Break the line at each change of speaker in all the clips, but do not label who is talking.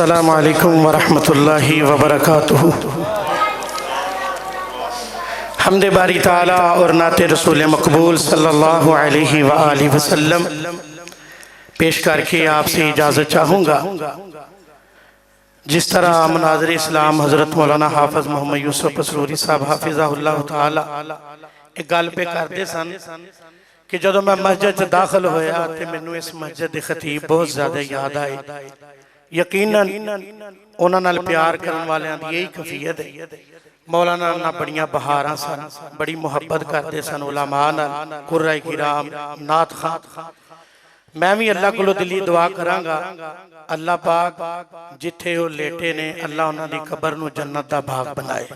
السلام علیکم ورحمۃ اللہ وبرکاتہ۔ حمد باری تعالیٰ اور نعت رسول مقبول صلی اللہ علیہ وآلہ وسلم پیش کر کے آپ سے اجازت چاہوں گا۔ جس طرح مناظر اسلام حضرت مولانا حافظ محمد یوسف پسروری صاحب حافظہ اللہ تعالیٰ ایک گل پہ کرتے سن کہ جدو میں مسجد داخل ہویا تے مینوں اس مسجد دی خطیب بہت زیادہ یاد آئی۔ یقیناً انہاں نال پیار کرن والیاں دی یہی کیفیت ہے۔ مولانا نہ بڑیاں بہاراں سن، بڑی محبت کرتے سن علماء نال، قرۂ کرام، نعت خواں۔ میں بھی اللہ کو دلی دعا کراں گا اللہ پاک جتھے وہ لیٹے نے اللہ انہاں دی قبر نو جنت دا باغ بنائے،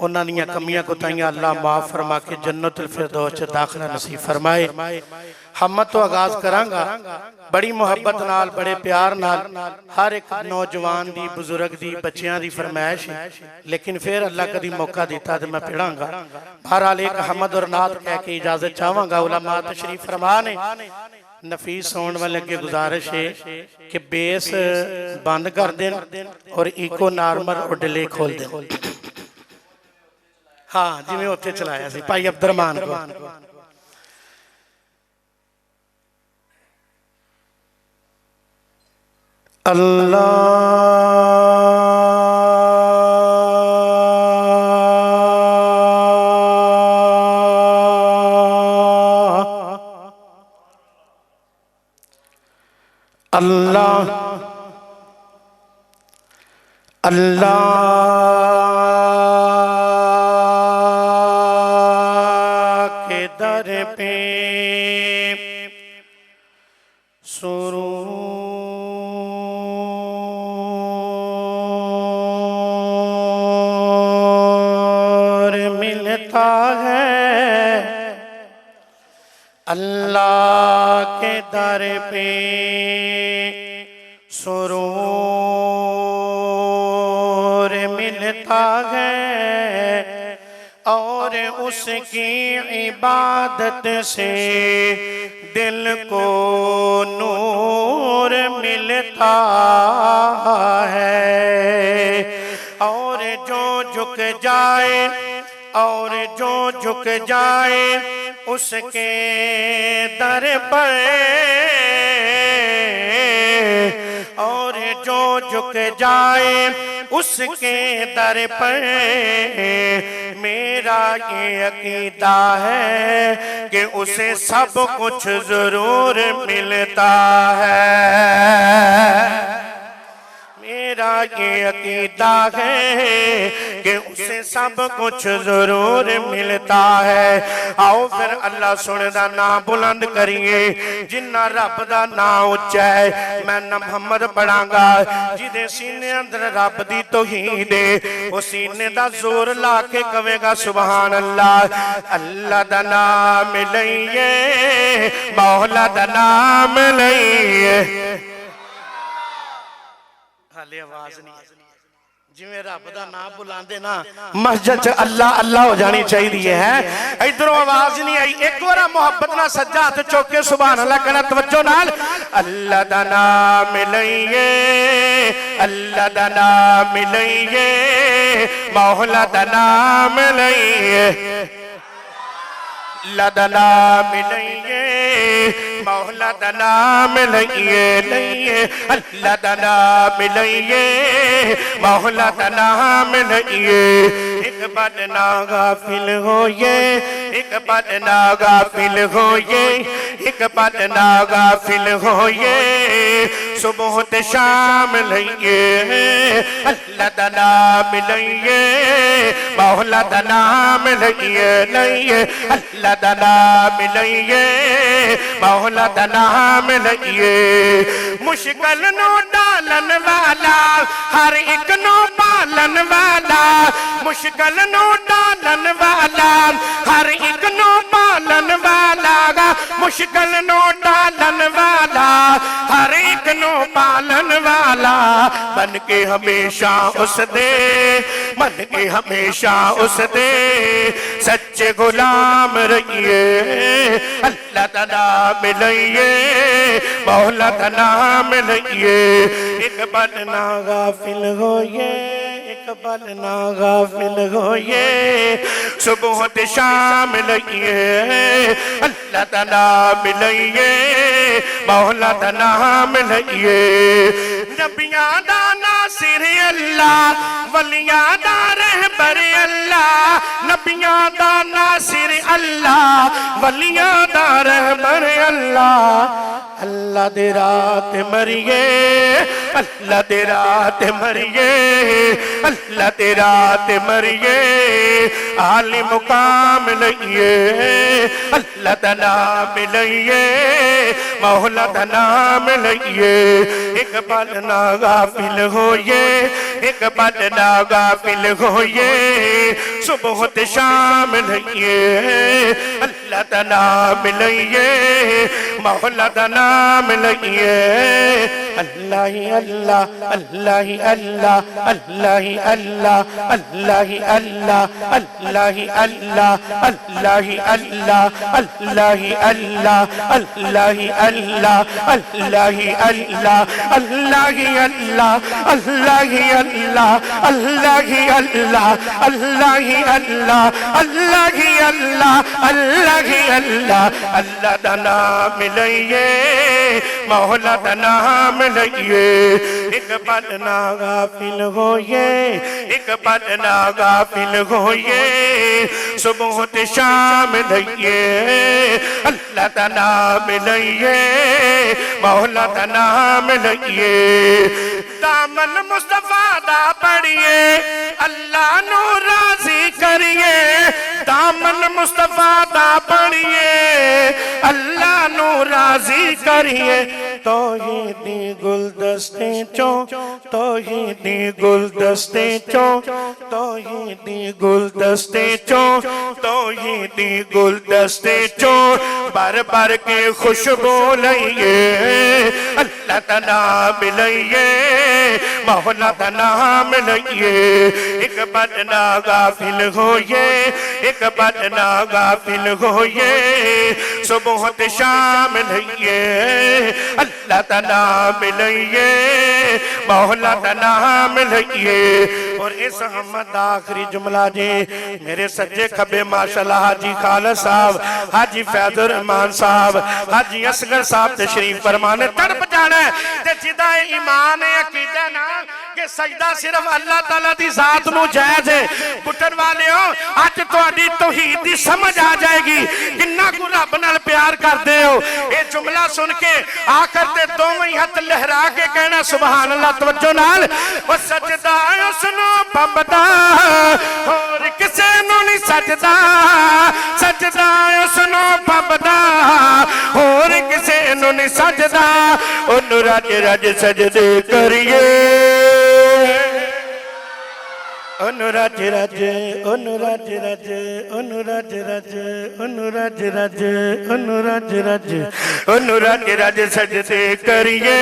انہاں دیاں کمیاں کوتاہیاں اللہ معاف فرما کے جنت الفردوس داخلہ نصیب فرمائے۔ حمد تو آغاز کراں گا بڑی محبت نال، بڑے پیار نال، ہر ایک نوجوان دی، بزرگ دی، بچیاں دی فرمائش ہے، لیکن پھر اللہ کا دی موقع دیتا تو میں پڑھاں گا۔ بہرحال ایک حمد اور نعت کہہ کے اجازت چاہوں گا۔ علماء تشریف فرمانے نفیس سونڈ والے کے گزارش ہے کہ بیس بند کر دیں اور ایکو نارمل اور ڈیلے کھول دیں۔ ہاں جی میں ہوتے چلایا سی پائی عبدالرحمن کو۔ اللہ اللہ اللہ کے در پہ سرور ملتا ہے، اللہ کے در پہ سرور ملتا ہے، اور اس کی عبادت سے دل کو نور ملتا ہے، اور جو جھک جائے، اور جو جھک جائے اس کے در پر، اور جو جھک جائے اس کے در پر، میرا یہ عقیدہ ہے کہ اسے سب کچھ ضرور ملتا ہے۔ میرا یہ عقیدہ ہے کہ اسے سب کچھ ضرور ملتا ہے۔ آؤ پھر اللہ سنے دا نام بلند کریے، جنہ رب دا نام اچھا ہے۔ میں نہ محمد پڑھاں گا جدے سینے اندر رب دی توحید ہے، وہ سینے دا زور لا کے کہے گا سبحان اللہ۔ اللہ دا نام لئیے، مولا دا نام لئیے۔ حالے آواز نہیں ہے جی میں رب دا نام بلاندے نا مسجد چ اللہ اللہ ہو جانی چاہی دیئے ہیں۔ ادھروں آواز نہیں آئی، ایک ورہ محبت نہ سجاد چوکے سبحان اللہ کہنا توجہ نال۔ اللہ دا نام لئیے، اللہ دا نام لئیے، مولا دا نام لئیے، اللہ دا نام لئیے، مولا دا نام لئیے، لئیے اللہ دا نام لئیے، مولا دا نام لئیے۔ ایک بات نا غافل ہوئے، ایک بات نا غافل ہوئے، ایک بات نا غافل ہوئے، صبح تے شام لئیے، اللہ دا نام لئیے، مولا دا نام لئیے، لئیے اللہ دا نام لئیے، مولا دا نام لئیے۔ مشکل نو ڈالن والا، ہر ایک نو پالن والا، مشکل نو ڈالن والا، ہر ایک نو پالن والا، مشکل نو ڈالن والا، ہر ایک نو پالن والا، بن کے ہمیشہ اس دے من کے ہمیشہ اس دے سچے غلام رہیے اللہ دا نام لئیے مولا دا نام لئیے ایک پل نہ غافل ہوئے ایک پل نہ غافل ہوئے صبح تے شام لئیے اللہ دا نام لئیے مولا دا نام لئیے نبیاں دا ناصر اللہ ولیاں دا رہبر اللہ نبیاں دا ناصر اللہ ولیاں دا رہبر اللہ اللہ دے رات مریے اللہ دے رات مریے اللہ دے رات مریے عالی مقام لئیے اللہ دا نام لئیے مولا دا نام لئیے ایک پل نہ غافل ہوئے ایک پل نہ غافل ہوئے صبح تے شام لئیے اللہ دا نام لئیے مولا دا نام لئیے اللہ ہی اللہ اللہ ہی اللہ اللہ ہی اللہ اللہ ہی اللہ اللہ ہی اللہ اللہ ہی اللہ اللہ ہی اللہ اللہ ہی اللہ اللہ ہی اللہ اللہ ہی اللہ اللہ ہی اللہ اللہ ہی اللہ اللہ ہی اللہ اللہ ہی اللہ اللہ ہی اللہ اللہ دا نام لئیے مولا دا نام لئیے ایک پل نہ غافل ہوئے ایک پل نہ غافل ہوئے صبح تے شام لئیے اللہ دا نام لئیے مولا دا نام لئیے دامن مصطفیٰ دا پڑھئے اللہ نو راضی کریے دامن مصطفیٰ دا پڑھئے اللہ نو راضی کریے توحیدی گلدستے چوں توحیدی گلدستے چوں توحیدی گلدستے چوں توحیدی گلدستے چوں بار بار کے خوشبو لئیے اللہ دا نام لئیے مولا دا نام لئیے ایک پل نہ غافل ہوئے ایک پل نہ غافل ہوئے صبح تے شام لئیے اللہ دا نام لئیے مولا دا نام لئیے اور اس حمد آخری جملہ جی میرے سجے کھبے ماشاءاللہ حاجی خالد صاحب حاجی فیض الرحمان صاحب حاجی اصغر صاحب تشریف فرمانے تڑپ جانا ہے تے جدہ ایمان عقیدہ نا کہ سجدہ صرف اللہ تعالیٰ دی ذات نو جائز ہے پٹر والے ہو آج تو اڈی توحید دی سمجھ آ جائے گی کنہ کو رب نال پیار کر دے ہو اے جملہ سن کے آ کر دے دو میں ہاتھ لہرا کے کہنا سبحان اللہ توجہ نال وہ سجدہ سنو پبدا اور کسے نو نہیں سجدہ سجدہ سنو پبدا اور کسے نو نہیں سجدہ انو رج رج سجدے کریے انو رج رج انو رج رج انو رج رج انو رج رج انو رج رج انو رج رج سجدے کریے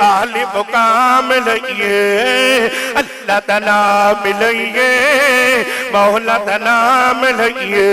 عالی مقام لئیے اللہ دا نام لئیے مولا دا نام لئیے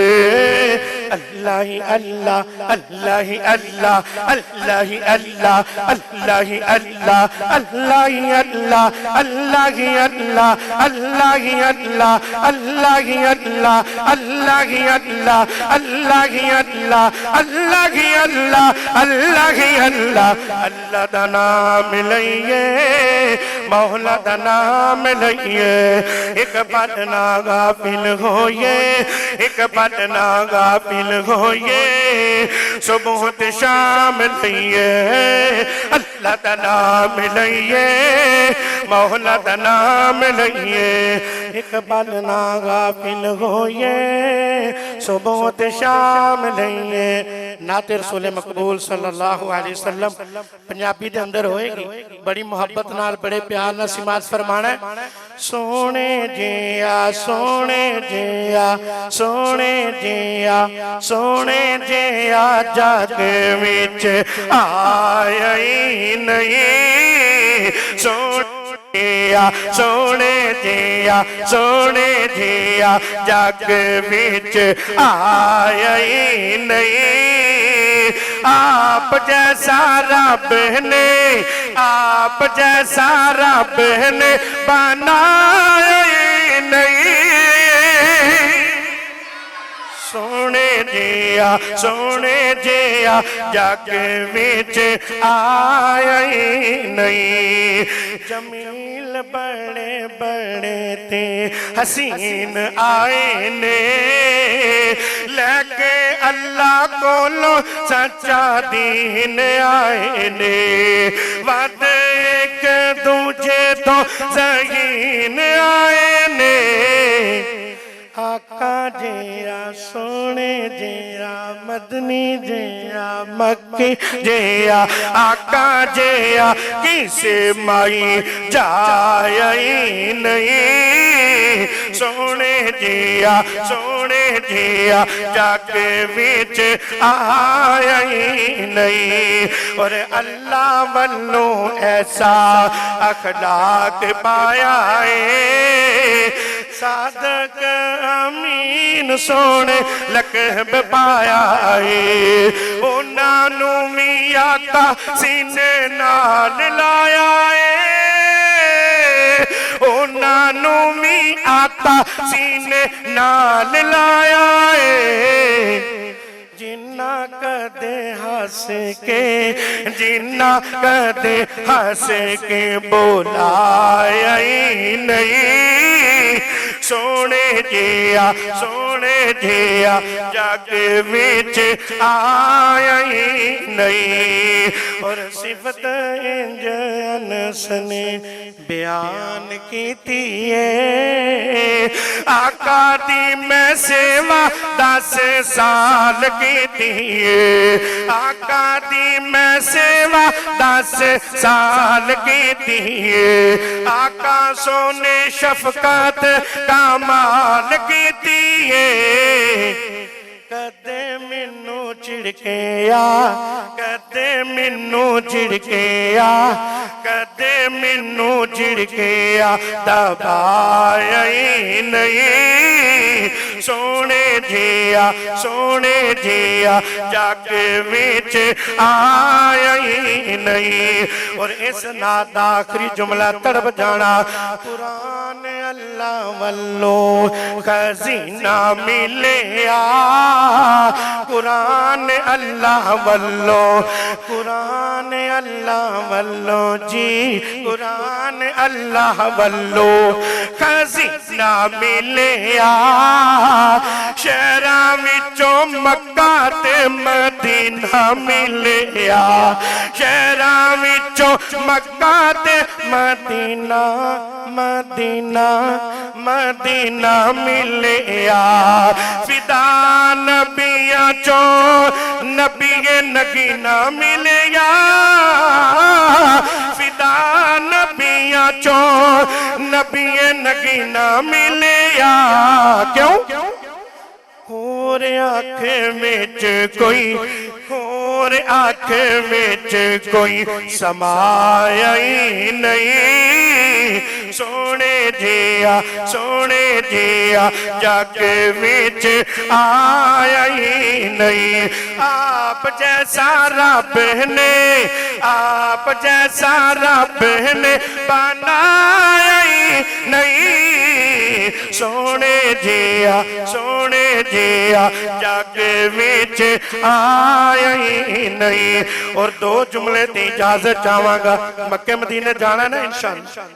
اللہ ہی اللہ اللہ ہی اللہ اللہ ہی اللہ اللہ ہی اللہ اللہ ہی اللہ اللہ ہی اللہ اللہ ہی اللہ اللہ ہی اللہ اللہ ہی اللہ اللہ ہی اللہ اللہ ہی اللہ اللہ ہی اللہ اللہ دا نام لئیے مولا دا نام لئیے ایک پل نہ غافل ہوئے ایک پل نہ غافل ہوئے صبح تے شام لئیے اللہ دا نام لئیے مولا دا نام لئیے ایک پل نہ غافل ہوئے صبح تے شام لئیے نعت رسول مقبول صلی اللہ علیہ وسلم پنجابی دے اندر ہوئے گی بڑی محبت نال بڑے پیار نال سماعت فرمانا ہے سونے جیا سونے جیا سونے جیا سونے جیا جگ وچ آئی نہیں سونے جیا سونے جیا سونے جیا جگ وچ آیا ہی نہیں آپ جیسا رب نے آپ جیسا رب نے بنایا ہی نہیں سونے جیا جگ وچ آیا ہی نہیں جمیل بڑے بڑے تے حسین آئے نے لے کے اللہ کولو سچا دین آئے نے ود ایک دوجے تو ذہین آئے نے آقا جیا سونے جیا مدنی جیا مکی جیا آقا جیا کسے مائی جائی نہیں سونے جیا جگ وچ آئی نہیں اور اللہ والوں ایسا اخلاق پایا ہے صادق امین سونے لقب پایا ہے انہاں نو وی آقا سینے نال لایا ہے انہاں نو وی آقا سینے نال لایا ہے جنہ کدے ہس کے جنہ کدے ہس کے بولایا ہی نہیں سونے جیا جگ وچ آیا ہی نہیں اور صفت انج انس نے بیان کیتی ہے آقا دی میں سیوا 10 سال کیتی ہے آقا دی میں سیوا 10 سال کیتی ہے آقا سونے شفقت کمال کیتی ہے کدے مینوں چھڑکیا کدے مینوں چھڑکیا کدے مینوں چھڑکیا دبایا ہی نہیں سونے جیا جگ وچ آیا ہی نہیں اور اس نات آخری جملہ تڑپ جانا قرآن اللہ والوں خزینہ ملیا قرآن اللہ والوں قرآن اللہ والوں جی قرآن اللہ والوں خزینہ ملیا شہراں وچوں مکہ تے مدینہ ملیا شہراں وچوں مکہ تے مدینہ مدینہ ملیا فدا نبیاں چوں نبی نگینہ ملیا فدا نبیاں چوں نبی نگینہ ملیا کیوں اور آنکھ وچ کوئی اور آنکھ وچ کوئی سمایا ہی نہیں سونے جیا جگ وچ آیا ہی نہیں آپ جیسا رب نے آپ جیسا رب نے بنایا ہی نہیں سونے جیا جگ وچ آیا ہی نہیں اور 2 جملے دی اجازت چاہواں گا مکہ مدینے جانا نا انشاءاللہ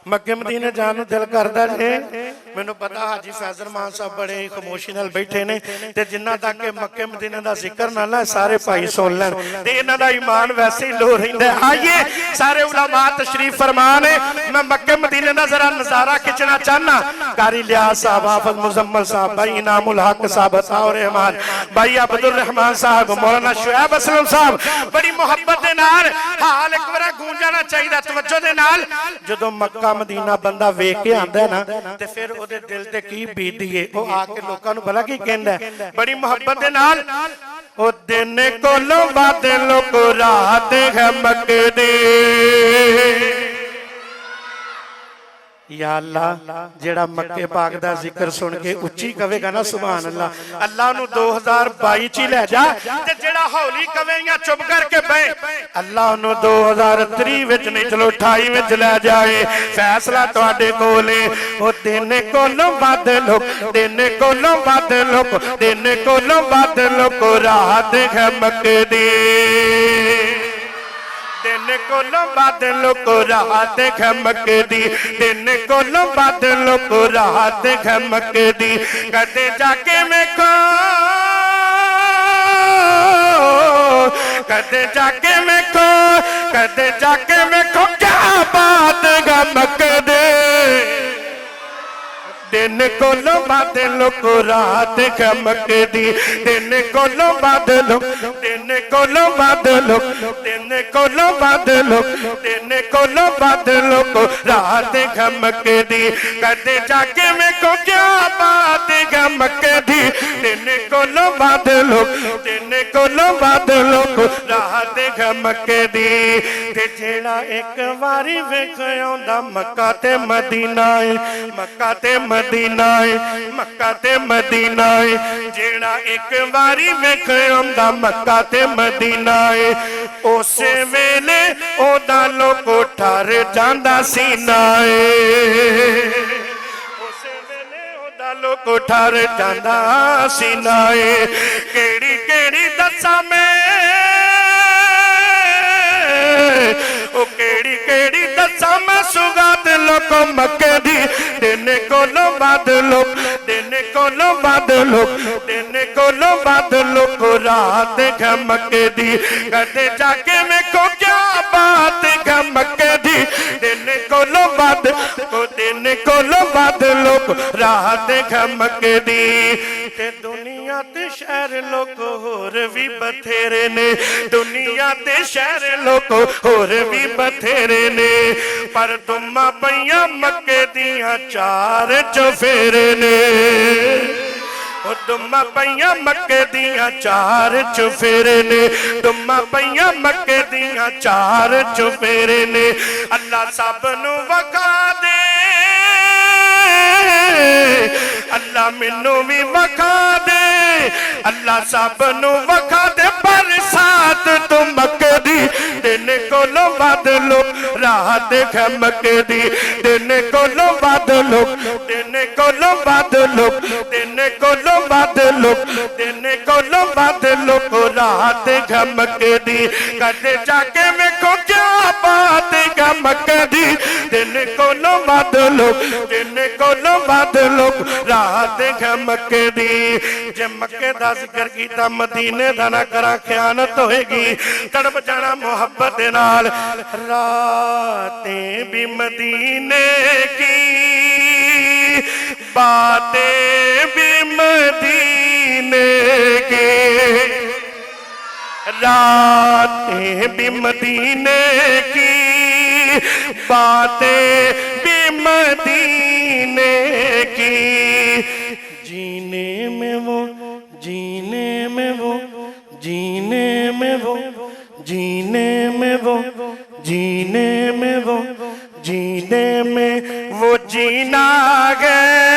مکہ مدینے جانو دل کردہ جے میں نے پتا حاجی فیض رحمان صاحب بڑے خاموشی نال بیٹھے نے تے جنہ تک کہ مکہ مدینے دا ذکر نہ لائے سارے پائی سن لیں تے انہ دا ایمان ویسے ہی لو رہی ہے آئیے سارے علماء تشریف فرمانے میں مکہ مدینے دا ذرا نظارہ کھچنا چاہنا قاری لیاز صاحب حافظ مزمل صاحب بھائی انعام الحق صاحب عطاء الرحمان بھائی عبد الرحمان صاحب مولانا شعیب اسلم صاحب بڑی محبت دے نال حال ایک بڑا گونجانا چاہیے توجہ دے نال جدو مکہ مدینہ بندہ ویک کے آندہ ہے نا تے پھر او دے دل تے کی بیت دیئے او آکے لوکاں نو بھلا کی کہندہ ہے بڑی محبت دے نال او دن کو لو بادلوں کو رات ہے مکہ دے یا اللہ جیڑا مکے پاک دا ذکر سن کے اچھی کہے گا نا سبحان اللہ، اللہ انہوں 2022 چی لے جا تے جیڑا ہولی کہے یا چپ کر کے بے اللہ انہوں 2023 وچ نہیں چلو 28 وچ لے جائے۔ فیصلہ تو آڈے کولے وہ دینے کو لو بادلو دینے کو لو بادلو دینے کو لو بادلو کو راحت ہے مکے دی، دینے کو لو بادلو کو راحت ہے مکے دی، دینے کو لو بادلو کو راحت ہے مکے دی۔ کدے جا کے میں کو کدے جا کے میں کو کدے جا کے میں کو کیا بات گا مکے دی، دینے کو لو بادلو کو راحت ہے مکے دی، دینے کو لو بادلو دینے کو لو بادلو دینے کو لو بادلو دینے کو لو بادلو کو راحت ہے مکے دی۔ کدے جا کے میں کو کیا بات ہے مکے دی، دینے کو لو بادلو دینے کو لو بادلو کو راحت ہے مکے دی۔ تے جیڑا ایک واری ویکھیاں دا مکہ تے مدینہ ہے، مکہ تے مدینہ ہے، مکہ تے مدینہ ہے، جیڑا ایک واری ویکھیاں دا مکہ تے مدینہ ہے، اسے ویلے او دا لوکو ٹھار جاندا سینہ ہے، اسے ویلے او دا لوکو ٹھار جاندا سینہ ہے۔ کیڑی کیڑی دسا میں او کیڑی کیڑی دسا میں سگات لوکو مکے دی، دینے کو لو بادلو دینے کو لو بادلو دینے کو لو بادلو کو راحت ہے مکے دی۔ کدے جا کے میں کو کیا بات ہے مکے دی، دینے کو لو بادلو دینے کو لو بادلو کو راحت ہے مکے دی۔ تے دنیا تے شہر لوگ ہور بھی بتھیرے نے، دنیا تے شہر لوگ ہور بھی بتھیرے نے، پر تم پئیاں مکے دیاں چار چوفیرے نے، تم پئیاں مکے دیاں چار چوفیرے نے، تم پئیاں مکے دیاں چار چوفیرے نے۔ اللہ سب نو وکھا دے اللہ منو بھی وکھا دے، اللہ سب نو وکھا دے، برسات تو مکے دی، دینے کو لو بادلو راحت ہے مکے دی، دینے کو لو بادلو دینے کو لو بادلو دینے کو لو بادلو دینے کو لو بادلو کو راحت ہے مکے دی۔ کدے جا کے میں کو کیا بات ہے مکے دی، دینے کو لو بادلو دینے کو لو بادلو راحت ہے مکے دی۔ جب مکے دا ذکر کیتا مدینے دا نہ کرا خیانت ہوئے گی، تڑپ جانا محبت نال۔ راتیں بھی مدینے کی، باتیں بھی مدینے کی، راتیں بھی مدینے کی، باتیں بھی مدینے کی، جینے میں وہ جینے میں وہ جینے میں وہ جینے میں وہ جینے میں وہ جینے میں وہ جینا گئے،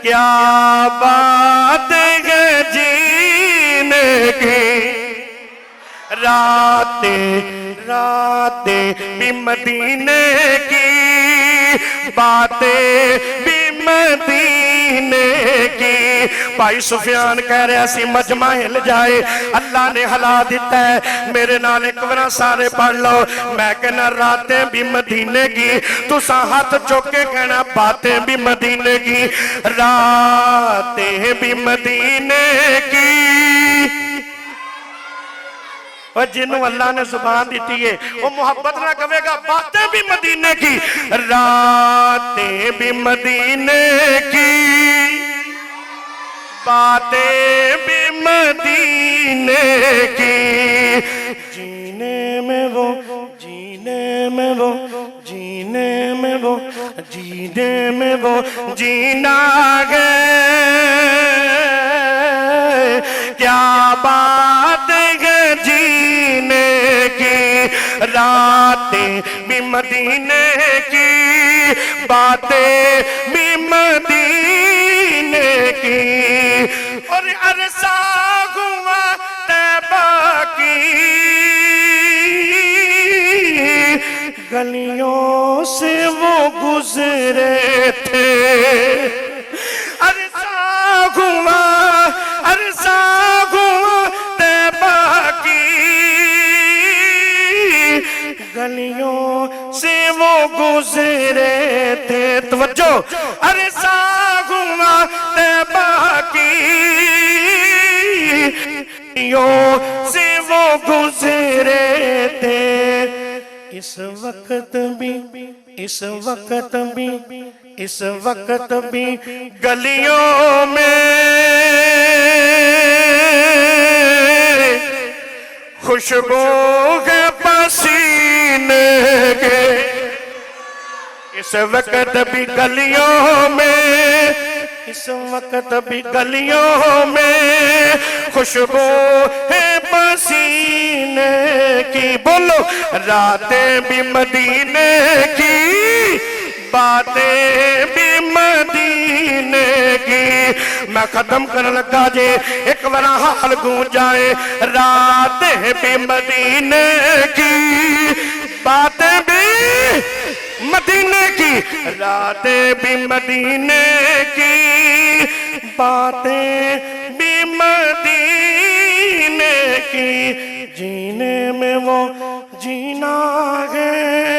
کیا بات ہے جینے کی۔ راتیں راتیں بھی مدینے کی، باتیں بھی مدینے کی۔ بھائی سفیان کہہ رہے اسی مجمع ہل جائے، اللہ نے ہلا دیتا ہے، میرے نال ایک ورا سارے پڑھ لو۔ میں کہنا راتیں بھی مدینے کی، تو سا ہاتھ چوکے کہنا باتیں بھی مدینے کی، راتیں بھی مدینے کی۔ اور جنہوں اللہ نے زبان دیتی ہے وہ محبت نہ کہے گا باتیں بھی مدینے کی، راتیں بھی مدینے کی، باتیں بھی مدینے کی۔ جینے میں وہ جینے میں وہ جینے میں وہ جینے میں وہ جینا گئے، کیا بات ہے جینے کی۔ راتیں بھی مدینے کی، باتیں بھی مدینے کی، اور عرصہ ہوا طیبہ کی گلیوں سے وہ گزرے تھے، عرصہ ہوا طیبہ کی گلیوں سے وہ گزرے تھے، توجہ، عرصہ ہوا طیبہ کی گلیوں سے وہ گزرے تھے، اس وقت بھی گلیوں میں خوشبو ہے پسینے کے، اس وقت بھی گلیوں میں خوشبو ہے پسینے کی، بولو، راتیں بھی مدینے کی، باتیں بھی مدینے کی۔ میں ختم کرنے لگا جے، ایک بڑا حال گونج جائے، راتیں بھی مدینے کی، باتیں بھی مدینے کی، راتیں بھی مدینے کی، باتیں بھی مدینے کی، جینے میں وہ جینا ہے